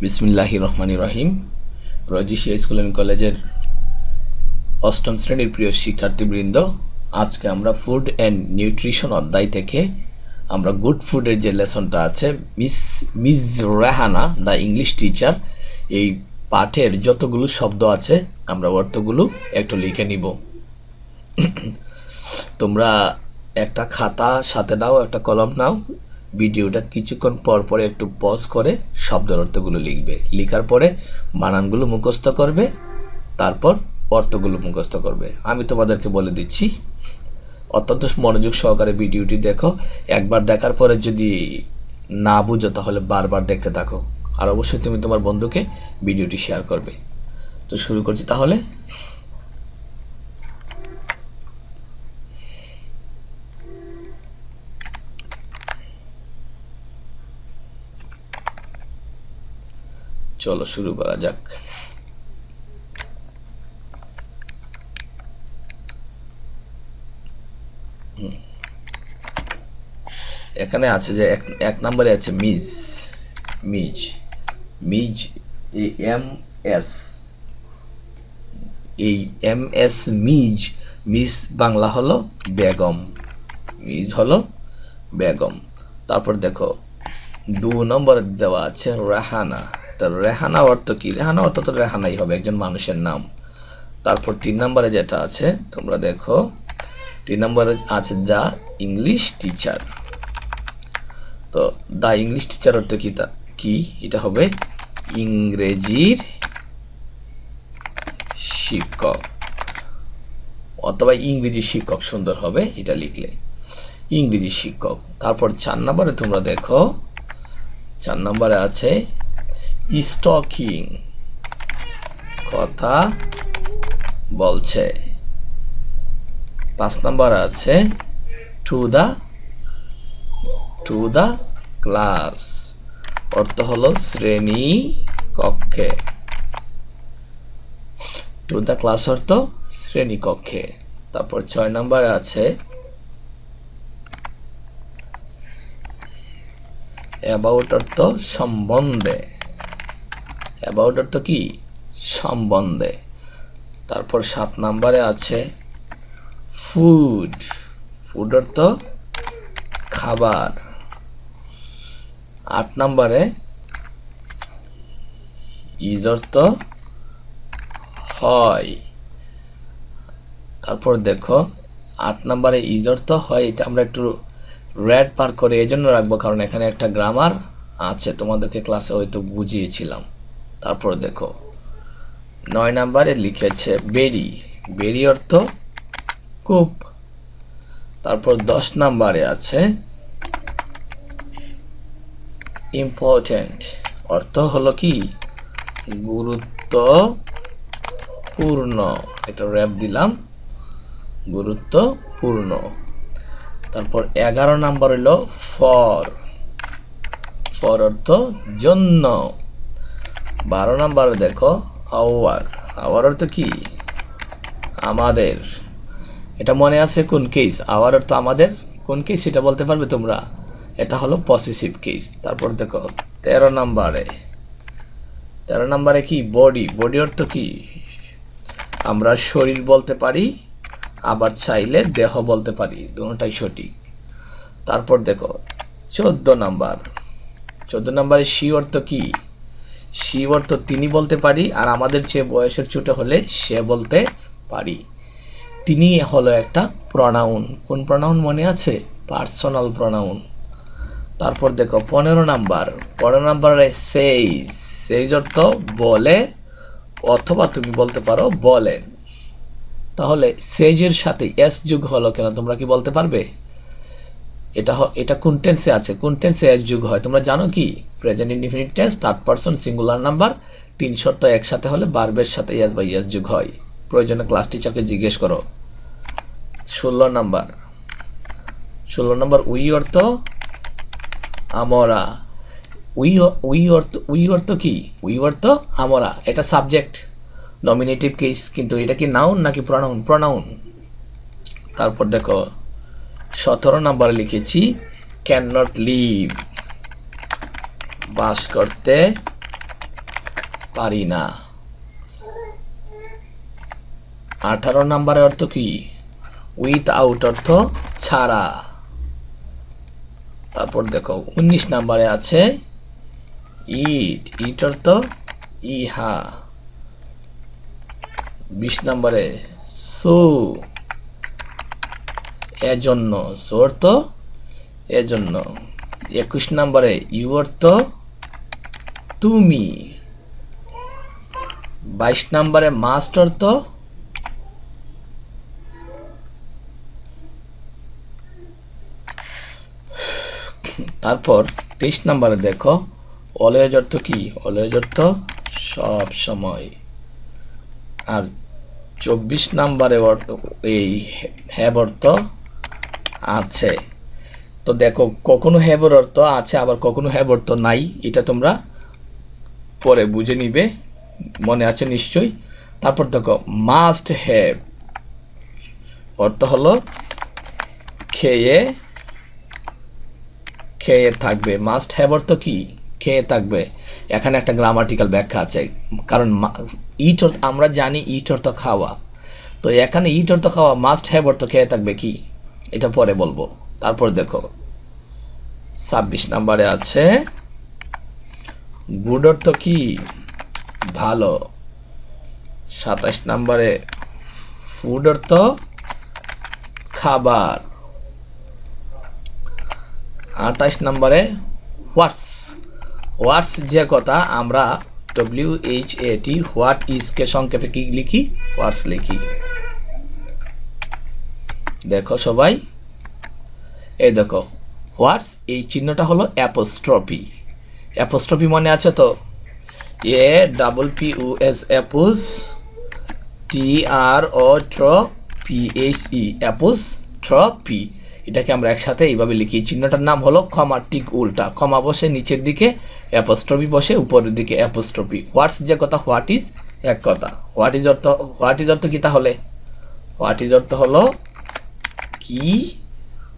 বিসমিল্লাহির রহমানির রহিম। রজিশিয়া school and কলেজের অষ্টম শ্রেণীর প্রিয় শিক্ষার্থীবৃন্দ, আজকে আমরা ফুড অ্যান্ড নিউট্রিশন অধ্যায় থেকে আমরা গুড ফুডের যে লেসনটা আছে, miss Rehana the English teacher, এই পাঠের যতগুলো শব্দ আছে আমরা অর্থগুলো একটু লিখে নিব। তোমরা একটা খাতা সাথে নাও, একটা কলম নাও, ভিডিওটা কিছুক্ষণ পর পর একটু পজ করে শব্দের অর্থগুলো লিখবে। লিখার পরে বানানগুলো মুখস্থ করবে, তারপর অর্থগুলো মুখস্থ করবে। আমি তোমাদেরকে বলে দিচ্ছি, অত্যন্ত মনোযোগ সহকারে ভিডিওটি দেখো। একবার দেখার পরে যদি না বুঝো তাহলে বারবার দেখতে থাকো, আর অবশ্যই তুমি তোমার বন্ধুকে ভিডিওটি শেয়ার করবে। তো শুরু করছি তাহলে। চলো শুরু করা যাক। এখানে আছে যে এক নম্বরে আছে Ms, Ms, Ms, M S, এই M S Ms, Ms Bangla হলো বেগম, মিজ হলো বেগম। তারপর দেখো 2 নম্বরে দেওয়া আছে রেহানা। তো রেহানা অর্থ কি? রেহানা অর্থ তো রেহানাই হবে, একজন মানুষের নাম। তারপর 3 নম্বরে যেটা আছে তোমরা দেখো, 3 নম্বরে আছে দ্য ইংলিশ টিচার। তো দ্য ইংলিশ টিচার অর্থ কি? এটা হবে ইংরেজির শিক্ষক, অথবা ইংরেজি শিক্ষক সুন্দর হবে এটা লিখলে, ইংরেজি শিক্ষক। তারপর 4 নম্বরে তোমরা দেখো, 4 নম্বরে আছে স্টকিং, কথা বলছে। 5 নম্বরে আছে টু দা ক্লাস, অর্থ হলো শ্রেণী কক্ষে। টু দা ক্লাস অর্থ শ্রেণী কক্ষে। তারপর 6 নম্বরে আছে অ্যাবাউট অর্থ সম্বন্ধে, অ্যাবাউট অর্থ কি? সম্বন্ধে। তারপর 7 নম্বরে আছে ফুড, ফুড অর্থ খাবার। 8 নম্বরে ইজ অর্থ হয়। তারপর দেখো 8 নম্বরে ইজ অর্থ হয়, এটা আমরা একটু রেড পার করে এই জন্য রাখবো কারণ এখানে একটা গ্রামার আছে, তোমাদেরকে ক্লাসে হয়তো বুঝিয়েছিলাম। তারপর দেখো 9 নম্বরে লিখেছে বেরি, বেরি অর্থ খুব। তারপর 10 নম্বরে আছে ইম্পর্টেন্ট, অর্থ হলো কি? গুরুত্বপূর্ণ, এটা র্যাপ দিলাম, গুরুত্বপূর্ণ। তারপর 11 নম্বর হলো ফর, ফর অর্থ জন্য। 12 নম্বরে দেখো আওয়ার, আওয়ার অর্থ কি? আমাদের। এটা মনে আছে কোন কেস? আওয়ার অর্থ আমাদের, কোন কেস সেটা বলতে পারবে তোমরা? এটা হলো পসেসিভ কেস। তারপর দেখো 13 নম্বরে কি? বডি, বডি অর্থ কি? আমরা শরীর বলতে পারি, আবার চাইলে দেহ বলতে পারি, দুটোটাই সঠিক। তারপর দেখো 14 নম্বরে সি অর্থ কি? সি অর্থ তিনি বলতে পারি, আর আমাদের চেয়ে বয়সের ছোট হলে সে বলতে পারি। তিনি হলো একটা প্রনাউন, কোন প্রনাউন মনে আছে? Personal pronoun. তারপর দেখো 15 নম্বরে সেইজ, সেইজ অর্থ বলে, অথবা তুমি বলতে পারো বলেন। তাহলে সেইজের সাথে এস যোগ হলো কেন তোমরা কি বলতে পারবে? এটা কোন টেন্সে আছে? কোন টেন্সে এস যোগ হয় তোমরা জানো কি? Present indefinite tense, third person singular number, 3 শর্ত একসাথে হলে ভার্বের সাথে এস বা এস যোগ হয়। প্রয়োজনে ক্লাস টিচারকে জিজ্ঞেস করো। 16 নম্বর উই অর্থ আমরা, উই অর্থ কি? উই অর্থ আমরা, এটা সাবজেক্ট নমিনেটিভ কেস, কিন্তু এটা কি নাউন নাকি প্রনাউন? প্রনাউন। তারপর দেখো 17 নম্বরে লিখেছি ক্যান নট লিভ, বাস করতে পারি না। 18 নম্বরের অর্থ কি? উইথআউট অর্থ ছাড়া। তারপর দেখো 19 নম্বরে আছে ইট, ইট অর্থ ইহা। 20 নম্বরে সো, এজন্য, সো অর্থ এজন্য। 21 নম্বরে ইউ অর্থ তুমি। 22 নম্বরে মাস্ট অর্থ তারপর 23 নম্বরে দেখো অলওয়েজ অর্থ কি? অলওয়েজ অর্থ সব সময়। আর 24 নম্বরে এই হ্যাভ অর্থ আছে। তো দেখো কখনো হ্যাভের অর্থ আছে আবার কখনো হ্যাভ অর্থ নাই, এটা তোমরা পরে বুঝে নিবে, মনে আছে নিশ্চয়ই। তারপর দেখো মাস্ট হ্যাভ অর্থ হলো খেয়ে খেয়ে থাকবে। মাস্ট হ্যাভ অর্থ কি? খেয়ে থাকবে। এখানে একটা গ্রামাটিক্যাল ব্যাখ্যা আছে, কারণ ইট আমরা জানি ইট অর্থ খাওয়া, তো এখানে ইট অর্থ খাওয়া, মাস্ট হ্যাভ অর্থ খেয়ে থাকবে কি, এটা পরে বলবো। তারপর দেখো 26 নম্বরে আছে গুড অর্থ কি? ভালো। 27 নম্বরে ফুড অর্থ খাবার। 28 নম্বরে হোয়াটস, হোয়াটস যে কথা আমরা WHAT হোয়াট ইজ কে সংক্ষেপে কি লিখি? হোয়াটস লিখি। দেখো সবাই, এই দেখো হোয়াটস, এই চিহ্নটা হলো অ্যাপোস্ট্রফি। অ্যাপোস্ট্রফি মনে আছে তো? APPUS অ্যাপোস TROPHE apostrophe. এটাকে আমরা একসাথে এইভাবে লিখি। চিহ্নটার নাম হলো কমা, ঠিক উল্টা, কমা বসে নিচের দিকে, অ্যাপোস্ট্রফি বসে উপরের দিকে, অ্যাপোস্ট্রফি। হোয়াটস যে কথা, হোয়াট ইজ এক কথা। হোয়াট ইজ অর্থ কি তাহলে? হোয়াট ইজ অর্থ হলো কি,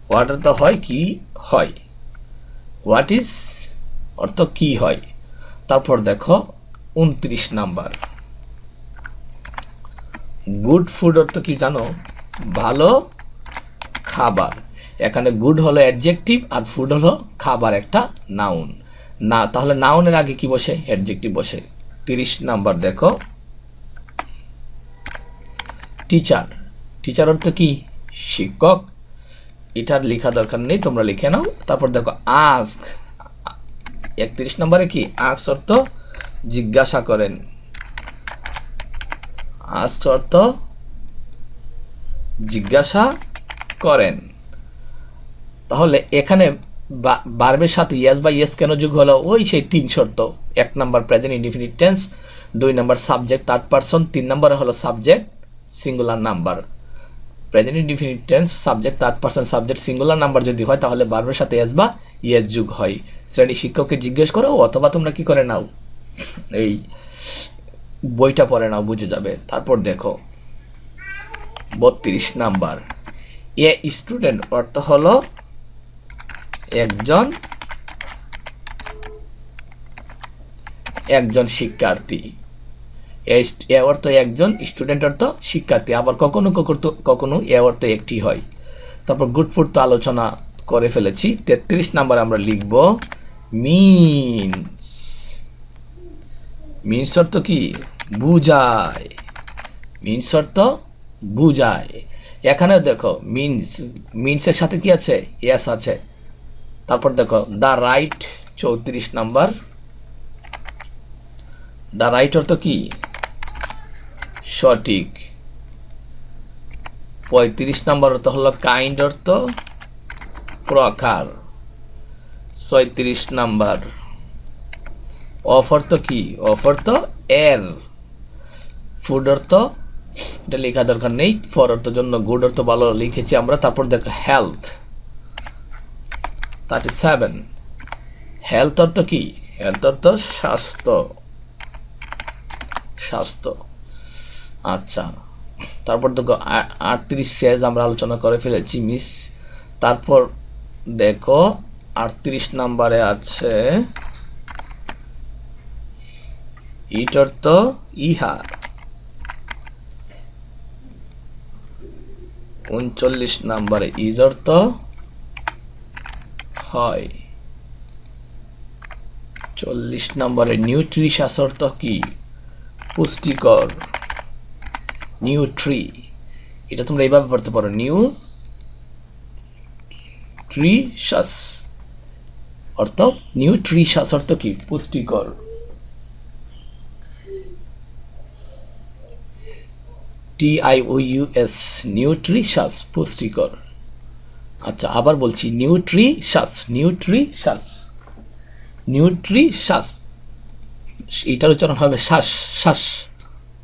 হোয়াট অর্থ হয় কি হয়, হোয়াট ইজ অর্থ কি হয়। তারপর দেখো 29 নাম্বার গুড ফুড অর্থ কি জানো? ভালো খাবার। এখানে গুড হলো অ্যাডজেক্টিভ আর ফুড হলো খাবার, একটা নাউন। না তাহলে নাউনের আগে কি বসে? অ্যাডজেক্টিভ বসে। 30 নাম্বার দেখো টিচার। টিচার অর্থ কি? শিক্ষক। এটার লেখা দরকার নেই, তোমরা লিখে নাও। তারপর দেখো আস্ক। 31 নম্বরে কি? আস্ক অর্থ জিজ্ঞাসা করেন। আস্ক অর্থ জিজ্ঞাসা করেন। তাহলে এখানে ভার্বের সাথে ইয়েস বা ইয়েস কেন যোগ হলো? ওই সেই 3 শর্ত। 1 number present indefinite tense, 2 number subject third person, 3 নম্বরে হলো subject singular number. Present indefinite tense, subject third person, subject singular number যদি হয় তাহলে ভার্বের সাথে ইয়েস বা ইয়েস যোগ হয়। শ্রেণী শিক্ষককে জিজ্ঞেস করো, অথবা তোমরা কি করে নাও, এই বইটা পড়ে নাও, বুঝে যাবে। তারপর দেখো 32 নাম্বার এ স্টুডেন্ট অর্থ হলো একজন শিক্ষার্থী। এ অর্থ একজন, স্টুডেন্ট অর্থ শিক্ষার্থী। আবার কখনো কখনো এ অর্থ একটি হয়। তারপর গুড ফুড তো আলোচনা করে ফেলেছি। 33 নাম্বার আমরা লিখব মিনস। মিনস অর্থ কি? বুঝায়। মিনস অর্থ বুঝায়। এখানে দেখো মিনসের সাথে কি আছে? ইয়েস আছে। তারপর দেখো the right 34 number. The right অর্থ কি? সঠিক। 35 নাম্বার অর্থ হলো কাইন্ড অর্থ প্রকার। 36 নাম্বার অফ অর্থ কি? অফ অর্থ এর। ফুড অর্থ, এটা লেখা দরকার নেই, ফর অর্থ জন্য, গুড অর্থ ভালো লিখেছি আমরা। তারপর দেখো হেলথ 37। হেলথ অর্থ কি? হেলথ অর্থ স্বাস্থ্য, স্বাস্থ্য। আচ্ছা, তারপর দেখো 38 শেষ আমরা আলোচনা করে ফেলেছি মিস। তারপর দেখো 38 নাম্বারে আছে ইট অর্থ ইহা। 39 নম্বরে ইজ অর্থ হয়। 40 নম্বরে নিউট্রিশাস অর্থ কি? পুষ্টিকর। নিউট্রি, এটা তোমরা এইভাবে পড়তে পারো, নিউট্রিশাস অর্থ নিউট্রিশাস অর্থ কি? পুষ্টিকর। TIOUS নিউট্রিশাস, পুষ্টিকর। আচ্ছা, আবার বলছি, নিউট্রিশাস, নিউট্রিশাস, নিউট্রিশাস, এটার উচ্চারণ হবে শ্বাস, শ্বাস,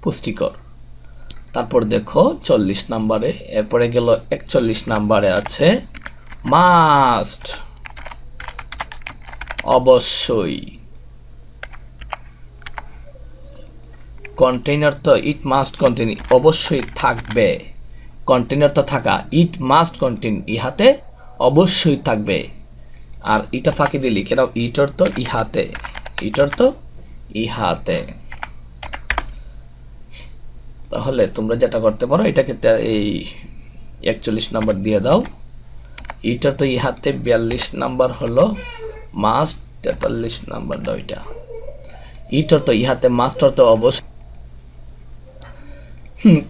পুষ্টিকর। তারপর দেখো 40 নম্বরে, এরপরে গেল 41 নম্বরে আছে মাস্ট, অবশ্যই। কন্টেইনার তো ইট মাস্ট কন্টেইন, অবশ্যই থাকবে। কন্টেইনার তো থাকা, ইট মাস্ট কন্টেইন, ইহাতে অবশ্যই থাকবে। আর এটা ফাঁকি দিলি কেন? ইটর তো ইহাতে, ইটর তো ইহাতে। তাহলে তোমরা যেটা করতে পারো, এটাকে এই 41 নম্বর দিয়ে দাও। ইটর তো ইহাতে 42 নম্বর হলো মাস্ট, 43 নম্বর দাও এটা। ইটর তো ইহাতে মাস্ট অর্থ অবশ্যই,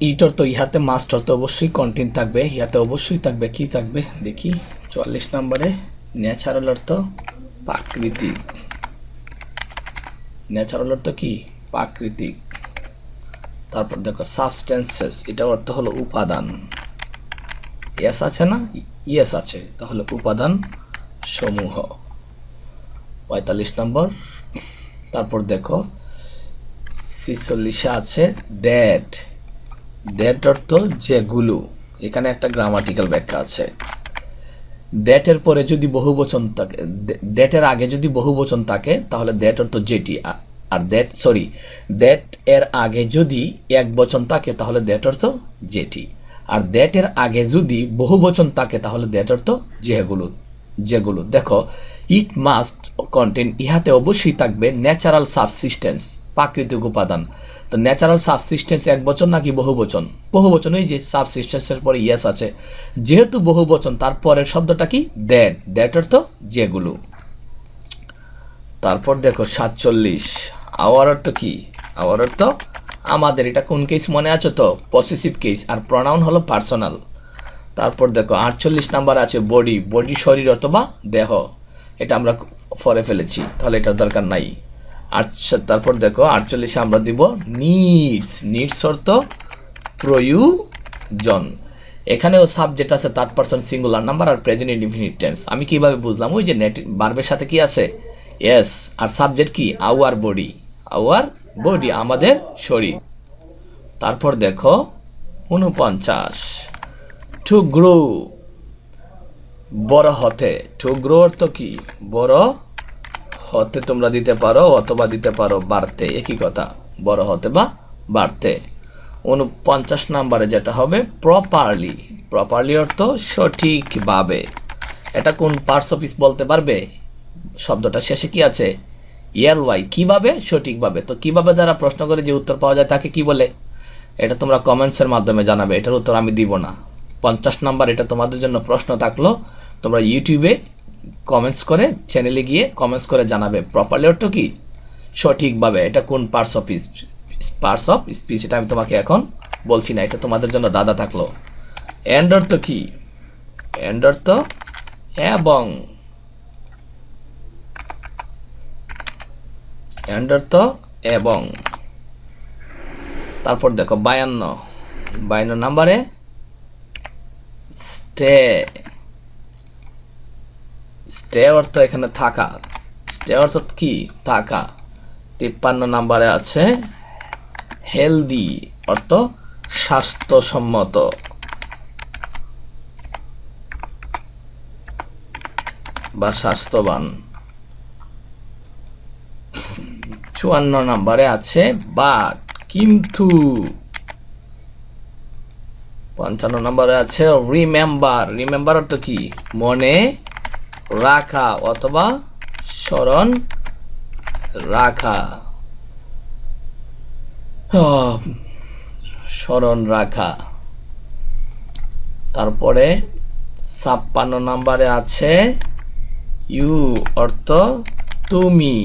ইটর তো ইহাতে মাস্ট অর্থ অবশ্যই কন্টেইন থাকবে, ইহাতে অবশ্যই থাকবে। কি থাকবে দেখি? 44 নম্বরে ন্যাচারাল অর্থ প্রাকৃতিক। ন্যাচারাল অর্থ কি? প্রাকৃতিক। তারপর দেখো সাবস্টেন্সেস, এটা অর্থ হলো উপাদান। ইয়েস আছে না? ইয়েস আছে, তাহলে উপাদান সমূহ। 45 নম্বর। তারপর দেখো 46 আছে দ্যাট, দ্যাট অর্থ যেগুলো। এখানে একটা গ্রামাটিক্যাল ব্যাখ্যা আছে। দ্যাটের পরে যদি বহুবচন থাকে, দ্যাটের আগে যদি বহুবচন থাকে তাহলে দ্যাট অর্থ যেটি, আর দ্যাট সরি দ্যাট এর আগে যদি একবচন থাকে তাহলে দ্যাট অর্থ যেটি, আর দ্যাট এর আগে যদি বহুবচন থাকে তাহলে দ্যাট অর্থ যেগুলো, যেগুলো। দেখো ইট মাস্ট কন্টেইন, ইহাতে অবশ্যই থাকবে ন্যাচারাল সাবসিস্টেন্স, প্রাকৃতিক উপাদান। তো ন্যাচারাল সাবসিস্টেন্স একবচন নাকি বহুবচন? বহুবচন। এই যে সাবসিস্টেন্সের পরে ইয়েস আছে, যেহেতু বহুবচন তার পরের শব্দটা কি? দ্যাট, দ্যাট অর্থ যেগুলো। তারপর দেখো 47, আওয়ার অর্থ কি? আওয়ার অর্থ আমাদের। এটা কোন কেস মনে আছে তো? পসেসিভ কেস, আর প্রনাউন হলো পার্সোনাল। তারপর দেখো 48 নাম্বার আছে বডি, বডি শরীর অথবা দেহ। এটা আমরা পরে ফেলেছি, তাহলে এটা দরকার নাই। আচ্ছা, তারপর দেখো 48 আমরা দিব নিডস, নিডস অর্থ প্রয়োজন। এখানেও সাবজেক্ট আছে থার্ড পারসন সিঙ্গুলার নাম্বার আর প্রেজেন্ট ইনডিফিনিট টেন্স। আমি কিভাবে বুঝলাম? ওই যে ভার্বের সাথে কি আছে? ইয়েস, আর সাবজেক্ট কি? আওয়ার বডি, আওয়ার বডি, আমাদের শরীর। তারপর দেখো 49, টু গ্রো, বড় হতে। টু গ্রো অর্থ কি? বড় হতে তোমরা দিতে পারো অথবা দিতে পারো বাড়তে, একই কথা, বড় হতে বা বাড়তে। 49 নম্বরে যেটা হবে প্রপারলি, প্রপারলি অর্থ সঠিকভাবে। এটা কোন পার্টস অফ স্পিচ বলতে পারবে? শব্দটা শেষে কি আছে? ELY, কিভাবে? সঠিকভাবে। তো কিভাবে দ্বারা প্রশ্ন করে যে উত্তর পাওয়া যায় তাকে কি বলে? এটা তোমরা কমেন্টসের মাধ্যমে জানাবে, এটার উত্তর আমি দিব না। 50 নাম্বার, এটা তোমাদের জন্য প্রশ্ন থাকলো, তোমরা ইউটিউবে কমেন্টস করে, চ্যানেলে গিয়ে কমেন্টস করে জানাবে প্রপারলি অর্থ কি? সঠিকভাবে। এটা কোন পার্টস অফ স্পিচ এটা আমি তোমাকে এখন বলছি না, এটা তোমাদের জন্য দাদা থাকলো। এন্ড অর্থ কি? এন্ড অর্থ এবং, এন্ড অর্থ এবং। তারপর দেখো 52 নাম্বারে স্টে, স্টে অর্থ এখানে থাকা, স্টে অর্থ কি? থাকা। 53 নাম্বারে আছে হেলদি অর্থ স্বাস্থ্যসম্মত বা স্বাস্থ্যবান। 54 নাম্বারে আছে বাট, কিন্তু। 55 নম্বরে আছে রিমেম্বার, রিমেম্বার অর্থ কি? মনে রাখা অথবা স্মরণ রাখা। স্মরণ রাখা। তারপরে 56 নম্বরে আছে ইউ অর্থ তুমি।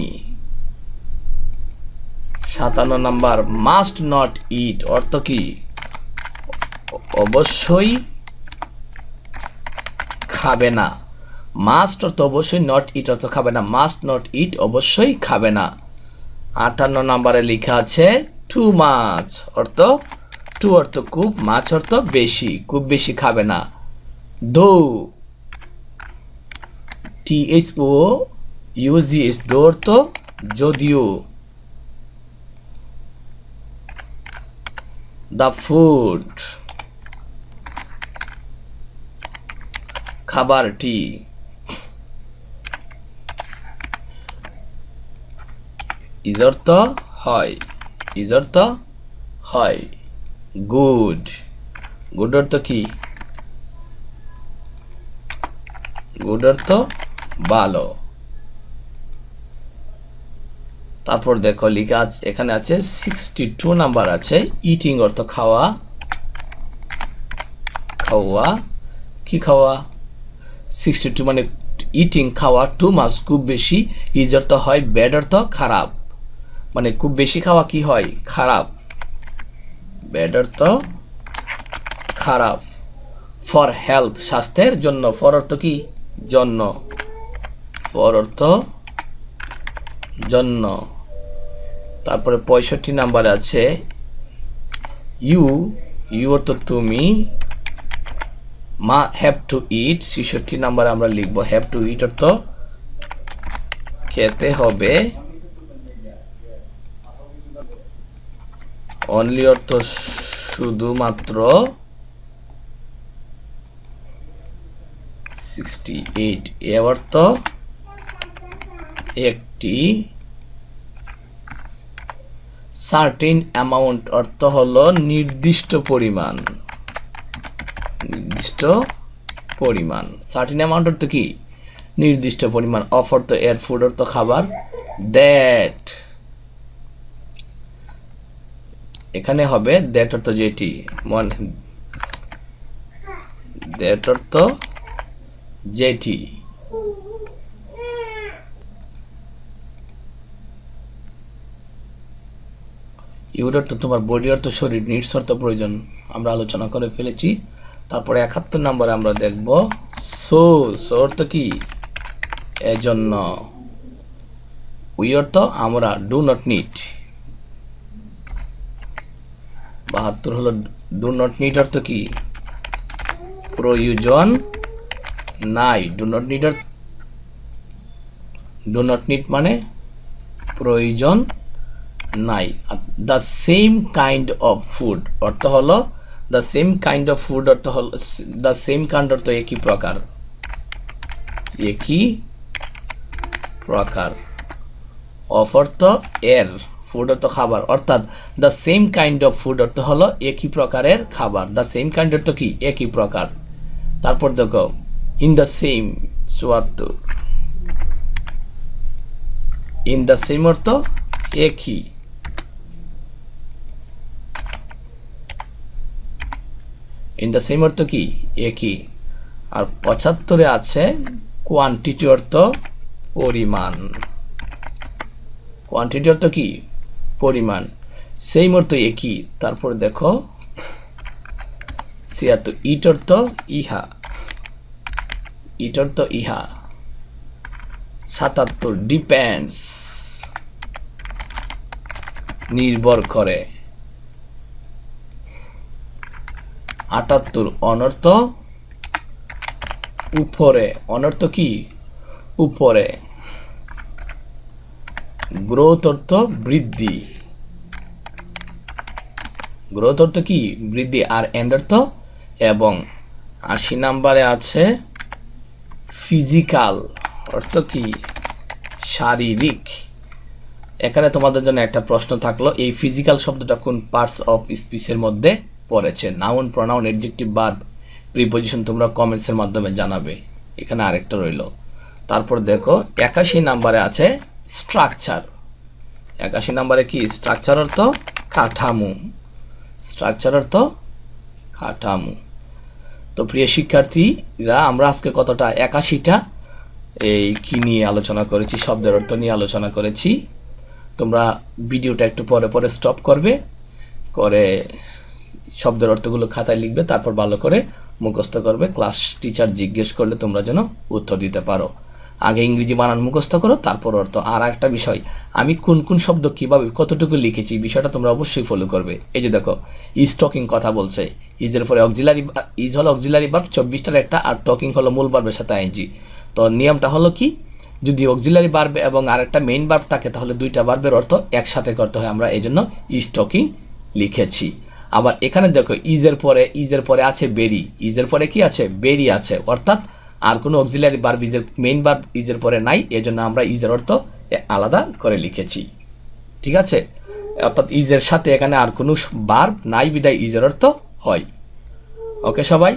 57 নম্বর মাস্ট নট ইট অর্থ কি? অবশ্যই খাবে না। মাস্ট অর্থ অবশ্যই, নট ইট অর্থ খাবে না। মাস্ট নট ইট অবশ্যই খাবে না। 58 নম্বরে লেখা আছে টু মাছ অর্থ, টু অর্থ খুব, মাছ অর্থ বেশি, খুব বেশি খাবে না। দো THOUGH দো অর্থ যদিও। দ্য ফুড খাবারটি। ইজ অর্থ হয়, ইজ অর্থ হয়। গুড, গুড অর্থ কি? গুড অর্থ ভালো। তারপর দেখো লেখা আছে, এখানে আছে 62 নাম্বার আছে ইটিং অর্থ খাওয়া। খাওয়া কি খাওয়া? 62 মানে ইটিং খাওয়া, টু মাছ খুব বেশি, ইজ অর্থ হয়, ব্যাড অর্থ খারাপ। মানে খুব বেশি খাওয়া কি হয়? খারাপ। ব্যাড অর্থ খারাপ। ফর হেলথ স্বাস্থ্যের জন্য। ফর অর্থ কি? জন্য। ফর অর্থ জন্য। তারপরে 65 নাম্বারে আছে ইউ, ইউ অর্থ তুমি। মা হ্যাভ টু ইট। 66 নাম্বারে আমরা লিখবো হ্যাভ টু ইট অর্থ খেতে হবে। অনলি অর্থ শুধুমাত্র। 68 এ অর্থ একটি। সার্টেন অ্যামাউন্ট অর্থ হলো নির্দিষ্ট পরিমাণ। নির্দিষ্ট পরিমাণ। সার্টেন অ্যামাউন্ট অর্থ কি? নির্দিষ্ট পরিমাণ। অফ অর্থ এর, ফুড অর্থ খাবার। দ্যাট এখানে হবে দ্যাট অর্থ যেটি, দ্যাট অর্থ যেটি। ইউর অর্থ তোমার, বডি অর্থ শরীর, নিডস অর্থ প্রয়োজন, আমরা আলোচনা করে ফেলেছি। তারপরে 71 নম্বরে আমরা দেখব সো, সো অর্থ কি? এজন্য। উই অর্থ আমরা, ডু নট নিড। 72 হলো ডু নট নিড অর্থ কি? প্রয়োজন নাই। Do not need, do not need মানে প্রয়োজন নাই। The same kind of food অর্থ হলো, the same kind of food অর্থ হলো, দ্য সেম কাইন্ড অর্থ একই প্রকার, একই প্রকার। অফ অর্থ এর, ফুড অর্থ খাবার, অর্থাৎ the same kind of food অর্থ হলো একই প্রকারের খাবার। দ্য সেম কাইন্ড অর্থ কি? একই প্রকার। তারপর দেখো in the same 74, in the same অর্থ একই। ইন দ্য সেম অর্থ কি? একই। আর 75-এ আছে কোয়ান্টিটি অর্থ পরিমাণ। কোয়ান্টিটি অর্থ কি? পরিমাণ। সেম অর্থ একই। তারপর দেখো 76 ইট অর্থ ইহা, ইট অর্থ ইহা। 77 ডিপেন্ডস নির্ভর করে। 78 অনর্থ উপরে, অনর্থ কি? উপরে। গ্রোথ অর্থ বৃদ্ধি, গ্রোথ অর্থ কি? বৃদ্ধি। আর এন্ড অর্থ এবং। 80 নম্বরে আছে ফিজিক্যাল অর্থ কি? শারীরিক। এখানে তোমাদের জন্য একটা প্রশ্ন থাকলো, এই ফিজিক্যাল শব্দটা কোন পার্টস অফ স্পিচের মধ্যে পড়েছে? Noun, pronoun, adjective, verb, preposition তোমরা কমেন্টসের মাধ্যমে জানাবে। এখানে আরেকটা রইল। তারপর দেখো 81 নম্বরে আছে স্ট্রাকচার। 81 নম্বরে কি? স্ট্রাকচার অর্থ কাঠামো, স্ট্রাকচার অর্থ কাঠামো। তো প্রিয় শিক্ষার্থীরা, আমরা আজকে কতটা 81টা এই কি নিয়ে আলোচনা করেছি, শব্দের অর্থ নিয়ে আলোচনা করেছি। তোমরা ভিডিওটা একটু পরে পরে স্টপ করবে, করে শব্দের অর্থগুলো খাতায় লিখবে, তারপর ভালো করে মুখস্থ করবে। ক্লাস টিচার জিজ্ঞেস করলে তোমরা যেন উত্তর দিতে পারো। আগে ইংরেজি বানান মুখস্থ করো, তারপর অর্থ। আর একটা বিষয়, আমি কোন কোন শব্দ কিভাবে কতটুকু লিখেছি বিষয়টা তোমরা অবশ্যই ফলো করবে। এই যে দেখো, ইজ টকিং কথা বলছে, ইজের পরে অক্সিলারি, ইজ হলো অক্সিলারি ভার্ব 24টার একটা, আর টকিং হলো মূল ভার্বের সাথে আইএনজি। তো নিয়মটা হলো কি, যদি অক্সিলারি ভার্ব এবং আরেকটা মেইন ভার্ব থাকে তাহলে দুইটা ভার্বের অর্থ একসাথে করতে হয়। আমরা এই জন্য ইজ টকিং লিখেছি। আবার এখানে দেখো, ইজের পরে আছে বেরি, ইজের পরে কি আছে, বেরি আছে, অর্থাৎ আর কোনো অক্সিলারি ভার্ব ইজের মেইন ভার্ব ইজের পরে নাই, এজন্য আমরা ইজের অর্থ আলাদা করে লিখেছি। ঠিক আছে, অর্থাৎ ইজের সাথে এখানে আর কোনো ভার্ব নাই বিদায় ইজের অর্থ হয়। ওকে সবাই।